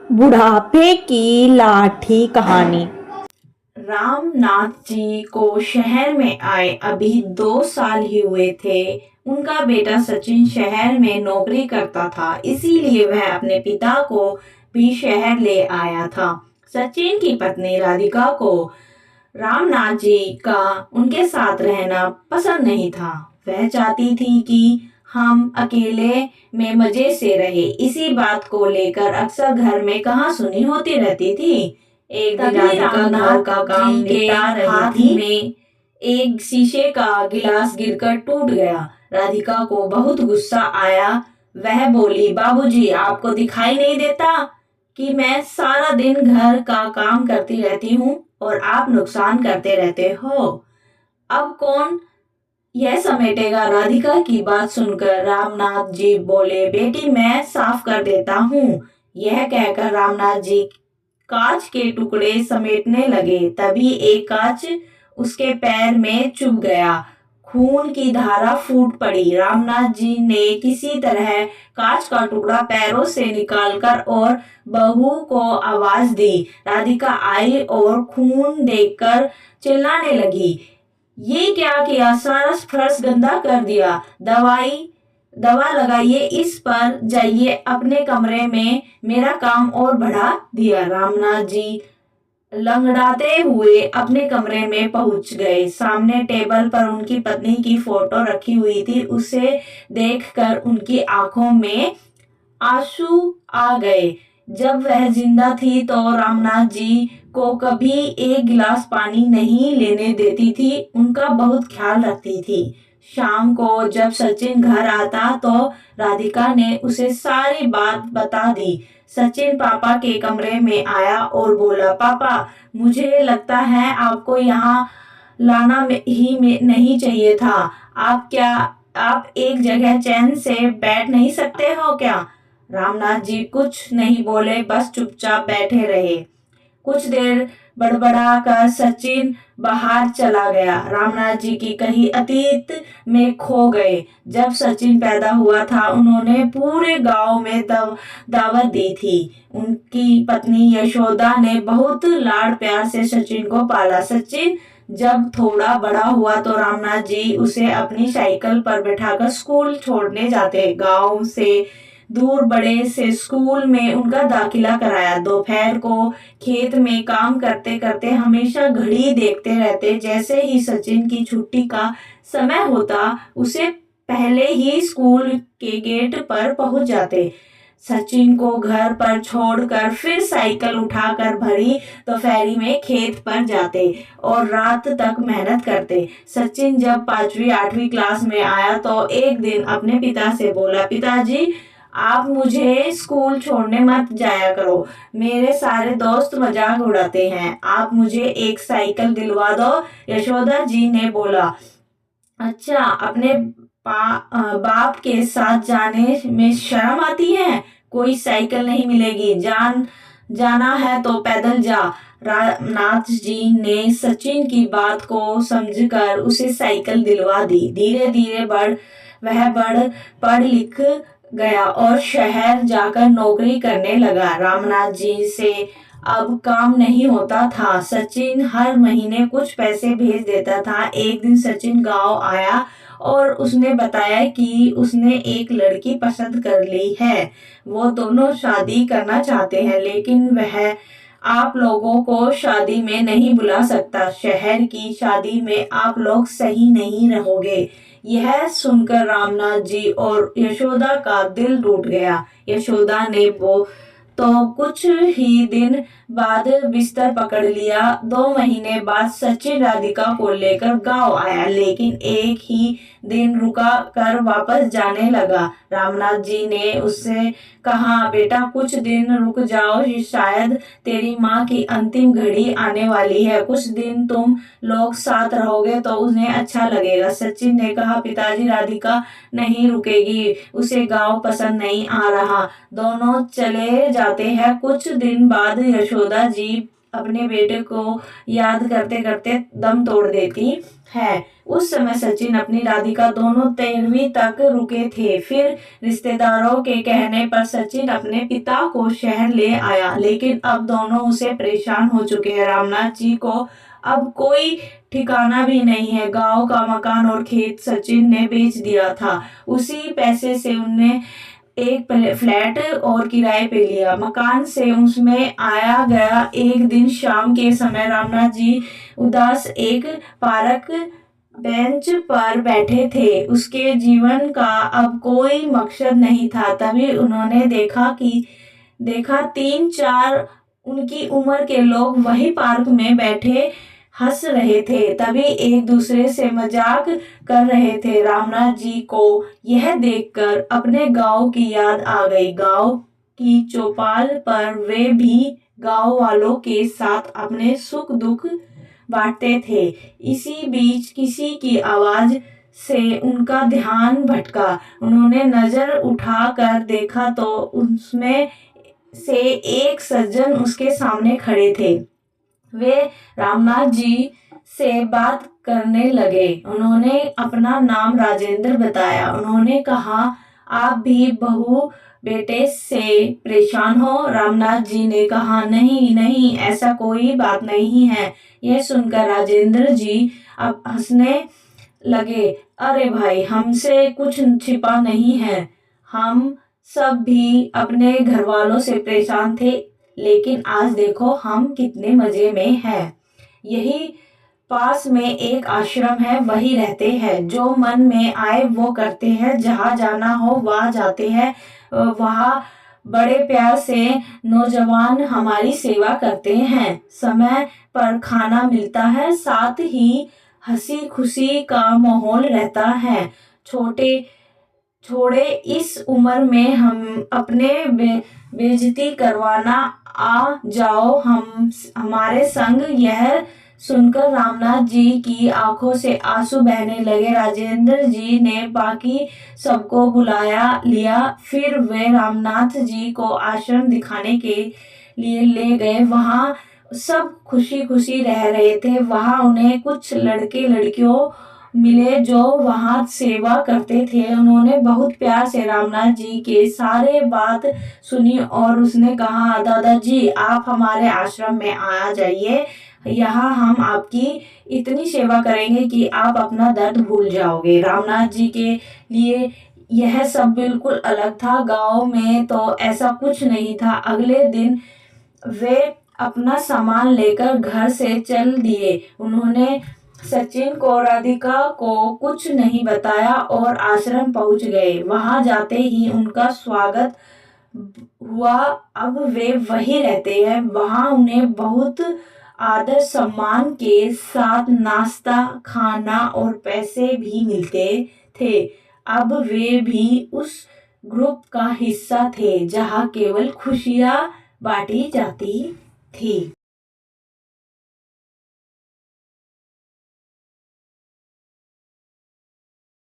बुढ़ापे की लाठी कहानी। रामनाथ जी को शहर में आए अभी 2 साल ही हुए थे। उनका बेटा सचिन शहर में नौकरी करता था, इसीलिए वह अपने पिता को भी शहर ले आया था। सचिन की पत्नी राधिका को रामनाथ जी का उनके साथ रहना पसंद नहीं था। वह चाहती थी कि हम अकेले में मजे से रहे। इसी बात को लेकर अक्सर घर में कहासुनी होती रहती थी। एक दिन राधिका घर का काम निपटा रही थी में एक शीशे का गिलास गिरकर टूट गया। राधिका को बहुत गुस्सा आया। वह बोली, बाबूजी, आपको दिखाई नहीं देता कि मैं सारा दिन घर का काम करती रहती हूँ और आप नुकसान करते रहते हो। अब कौन यह समेटेगा? राधिका की बात सुनकर रामनाथ जी बोले, बेटी, मैं साफ कर देता हूँ। यह कहकर रामनाथ जी कांच के टुकड़े समेटने लगे। तभी एक कांच उसके पैर में चुभ गया। खून की धारा फूट पड़ी। रामनाथ जी ने किसी तरह कांच का टुकड़ा पैरों से निकालकर और बहू को आवाज दी। राधिका आई और खून देखकर चिल्लाने लगी, ये क्या किया? सारा फर्श गंदा कर दिया। दवा लगाइए इस पर, जाइए अपने कमरे में। मेरा काम और बढ़ा दिया। रामनाथ जी लंगड़ाते हुए अपने कमरे में पहुंच गए। सामने टेबल पर उनकी पत्नी की फोटो रखी हुई थी। उसे देखकर उनकी आंखों में आंसू आ गए। जब वह जिंदा थी तो रामनाथ जी को कभी एक गिलास पानी नहीं लेने देती थी। उनका बहुत ख्याल रखती थी। शाम को जब सचिन घर आता तो राधिका ने उसे सारी बात बता दी। सचिन पापा के कमरे में आया और बोला, पापा, मुझे लगता है आपको यहाँ लाना ही नहीं चाहिए था। आप एक जगह चैन से बैठ नहीं सकते हो क्या? रामनाथ जी कुछ नहीं बोले, बस चुपचाप बैठे रहे। कुछ देर बड़बड़ा कर सचिन बाहर चला गया। रामनाथ जी की कहीं अतीत में खो गए। जब सचिन पैदा हुआ था, उन्होंने पूरे गांव में दावत दी थी। उनकी पत्नी यशोदा ने बहुत लाड़ प्यार से सचिन को पाला। सचिन जब थोड़ा बड़ा हुआ तो रामनाथ जी उसे अपनी साइकिल पर बैठाकर स्कूल छोड़ने जाते। गांव से दूर बड़े से स्कूल में उनका दाखिला कराया। दोपहर को खेत में काम करते करते हमेशा घड़ी देखते रहते। जैसे ही सचिन की छुट्टी का समय होता, उसे पहले ही स्कूल के गेट पर पहुंच जाते। सचिन को घर पर छोड़कर फिर साइकिल उठाकर भरी दोपहरी में खेत पर जाते और रात तक मेहनत करते। सचिन जब 5वीं 8वीं क्लास में आया तो एक दिन अपने पिता से बोला, पिताजी, आप मुझे स्कूल छोड़ने मत जाया करो। मेरे सारे दोस्त मजाक उड़ाते हैं। आप मुझे एक साइकिल दिलवा दो। यशोदा जी ने बोला, अच्छा, अपने बाप के साथ जाने में शर्म आती है? कोई साइकिल नहीं मिलेगी। जाना है तो पैदल जा। रामनाथ जी ने सचिन की बात को समझकर उसे साइकिल दिलवा दी। धीरे धीरे वह पढ़ लिख गया और शहर जाकर नौकरी करने लगा। रामनाथ जी से अब काम नहीं होता था। सचिन हर महीने कुछ पैसे भेज देता था। एक दिन सचिन गांव आया और उसने बताया कि उसने एक लड़की पसंद कर ली है। वो दोनों शादी करना चाहते हैं, लेकिन वह आप लोगों को शादी में नहीं बुला सकता। शहर की शादी में आप लोग सही नहीं रहोगे। यह सुनकर रामनाथ जी और यशोदा का दिल टूट गया। यशोदा ने वो तो कुछ ही दिन बाद बिस्तर पकड़ लिया। 2 महीने बाद सचिन राधिका को लेकर गांव आया, लेकिन एक ही दिन रुका कर वापस जाने लगा। रामनाथ जी ने उससे कहा, बेटा, कुछ दिन रुक जाओ, शायद तेरी माँ की अंतिम घड़ी आने वाली है। कुछ दिन तुम लोग साथ रहोगे तो उन्हें अच्छा लगेगा। सचिन ने कहा, पिताजी, राधिका नहीं रुकेगी, उसे गांव पसंद नहीं आ रहा। दोनों चले जाते हैं। कुछ दिन बाद यशोदा जी अपने बेटे को याद करते करते दम तोड़ देती है। उस समय सचिन अपनी राधिका दोनों 13वीं तक रुके थे। फिर रिश्तेदारों के कहने पर सचिन अपने पिता को शहर ले आया, लेकिन अब दोनों उसे परेशान हो चुके हैं। रामनाथ जी को अब कोई ठिकाना भी नहीं है। गांव का मकान और खेत सचिन ने बेच दिया था। उसी पैसे से उनने एक फ्लैट और किराए पे लिया। मकान से उसमें आया गया। एक दिन शाम के समय रामनाथ जी उदास एक पार्क बेंच पर बैठे थे। उसके जीवन का अब कोई मकसद नहीं था। तभी उन्होंने देखा 3-4 उनकी उम्र के लोग वही पार्क में बैठे हंस रहे थे। तभी एक दूसरे से मजाक कर रहे थे। रामनाथ जी को यह देखकर अपने गांव की याद आ गई। गांव की चौपाल पर वे भी गांव वालों के साथ अपने सुख दुख बांटते थे। इसी बीच किसी की आवाज से उनका ध्यान भटका। उन्होंने नजर उठाकर देखा तो उसमें से एक सज्जन उसके सामने खड़े थे। वे रामनाथ जी से बात करने लगे। उन्होंने अपना नाम राजेंद्र बताया। उन्होंने कहा, आप भी बहू बेटे से परेशान हो? रामनाथ जी ने कहा, नहीं नहीं, ऐसा कोई बात नहीं है। यह सुनकर राजेंद्र जी अब हंसने लगे। अरे भाई, हमसे कुछ छिपा नहीं है। हम सब भी अपने घर वालों से परेशान थे, लेकिन आज देखो हम कितने मजे में हैं। यही पास में एक आश्रम है, वही रहते हैं। जो मन में आए वो करते हैं। जहाँ जाना हो वहाँ जाते हैं। वहाँ बड़े प्यार से नौजवान हमारी सेवा करते हैं। समय पर खाना मिलता है, साथ ही हंसी खुशी का माहौल रहता है। छोड़े इस उम्र में हम अपने बेइज्जती करवाना आ जाओ हमारे संग। यह सुनकर रामनाथ जी की आंखों से आंसू बहने लगे। राजेंद्र जी ने बाकी सबको बुलाया लिया। फिर वे रामनाथ जी को आश्रम दिखाने के लिए ले गए। वहाँ सब खुशी खुशी रह रहे थे। वहाँ उन्हें कुछ लड़के लड़कियों मिले जो वहाँ सेवा करते थे। उन्होंने बहुत प्यार से रामनाथ जी के सारे बात सुनी और उसने कहा, दादाजी आप हमारे आश्रम में आ जाइए। यहाँ हम आपकी इतनी सेवा करेंगे कि आप अपना दर्द भूल जाओगे। रामनाथ जी के लिए यह सब बिल्कुल अलग था। गांव में तो ऐसा कुछ नहीं था। अगले दिन वे अपना सामान लेकर घर से चल दिए। उन्होंने सचिन को राधिका को कुछ नहीं बताया और आश्रम पहुंच गए। वहां जाते ही उनका स्वागत हुआ। अब वे वही रहते हैं। वहां उन्हें बहुत आदर सम्मान के साथ नाश्ता, खाना और पैसे भी मिलते थे। अब वे भी उस ग्रुप का हिस्सा थे जहां केवल खुशियां बांटी जाती थी।